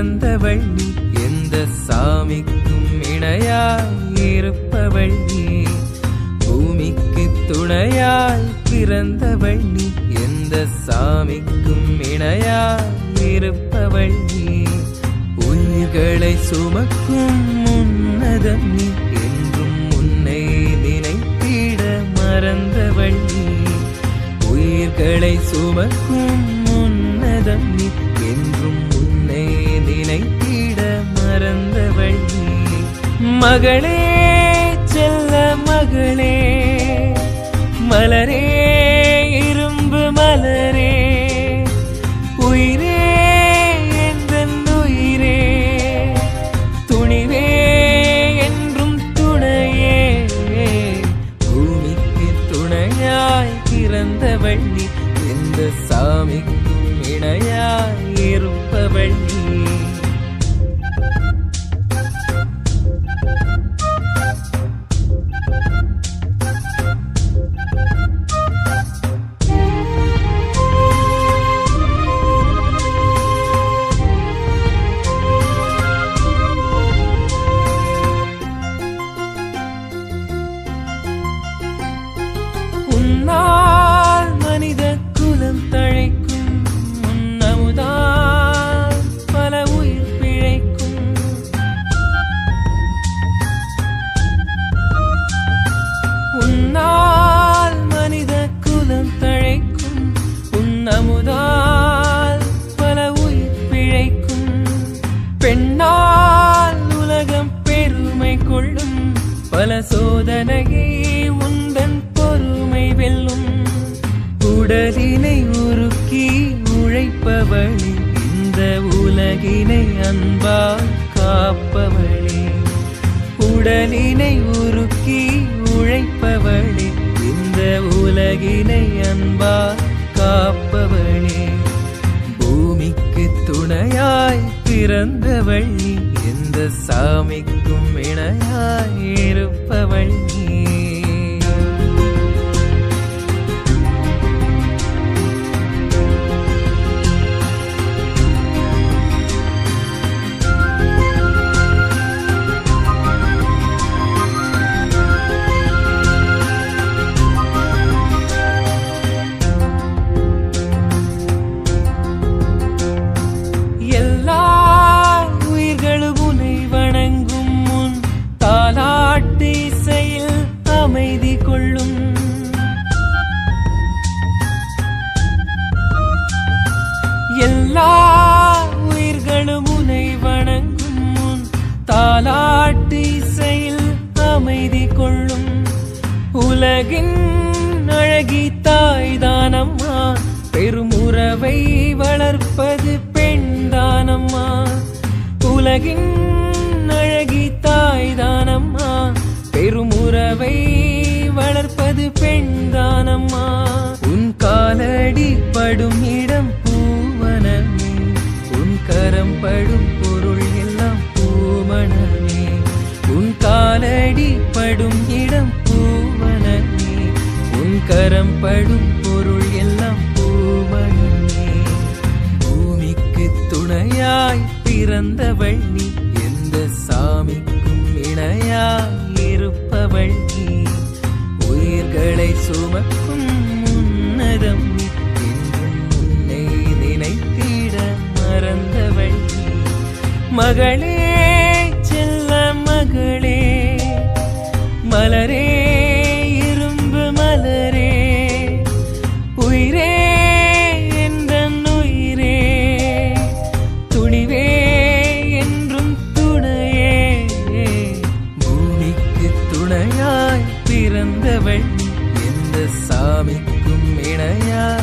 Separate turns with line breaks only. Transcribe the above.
பிறந்தவள் நீ, எந்த சாமிக்கும் இணையாய் இருப்பவள் நீ. பூமிக்கு துணையாய் பிறந்தவள் நீ, எந்த சாமிக்கும் இணையாய் இருப்பவள் நீ. உயிர்களை சுமக்கும் உன்னதம் நீ, என்றும் உன்னை நினைத்திட மறந்தவள் நீ. உயிர்களை சுமக்கும் உன்னதம் நீ, என்றும் உன்னை நினைத்திட மறந்தவள் நீ. மகளே செல்ல மகளே, மலரே இரும்பு மலரே, உயிரே எந்தன் உயிரே, துணிவே என்றும் துணையே. பூமிக்கு துணையாய் பிறந்தவள் நீ, எந்த சாமிக்கும் இணையாய் இருப்பவள் நீ. உன்னால் மனித குலம் தழைக்கும், உன்னமுதால் பல உயிர் பிழைக்கும். உன்னால் மனித குலம் தழைக்கும், உன்னமுதால் பல உயிர் பிழைக்கும். பெண்ணால் உலகம் பெருமை கொள்ளும், பல சோதனையை உந்தன் பொறுமை வெல்லும். உடலினை உருக்கி உழைப்பவளே, இந்த உலகினை அன்பால் காப்பவளே. உடலினை உருக்கி உழைப்பவளே, இந்த உலகினை அன்பால் காப்பவளே. பூமிக்கு துணையாய் பிறந்தவள் நீ, எந்த சாமிக்கும் இணையாய் இருப்பவள் நீ. அமைதி கொள்ளும் எல்லா உயிர்களும் உன்னை வணங்கும் முன், தாலாட்டு இசையில் அமைதி கொள்ளும். உலகின் அழகி தாய்தானம்மா, பெருமுறவை வளர்ப்பது பெண்தானம்மா. உலகின் அழகி தாய்தானம்மா, பெருமுறவை வளர்ப்பது பெண்தானம்மா. உன் காலடி படும் இடம் பூவனமே, உன் கரம் படும் பொருள் எல்லாம் பூமணமே. உன் காலடி படும் இடம் பூவனமே, உன் கரம் படும் பொருள் எல்லாம் பூமணமே. பூமிக்கு துணையாய் பிறந்தவள் நீ, எந்த சாமிக்கும் இணையாய் இருப்பவள் நீ. உயிர்களை சுமக்கும் உன்னதம் நீ, என்றும் உன்னை நினைத்திட மறந்தவள் நீ. மகளே செல்ல மகளே, மலரே இரும்பு மலரே, உயிரே எந்தன் உயிரே, துணிவே என்றும் துணையே. பூமிக்கு துணையாய் பிறந்தவள் நீ, எந்த சாமிக்கும் இணையாய்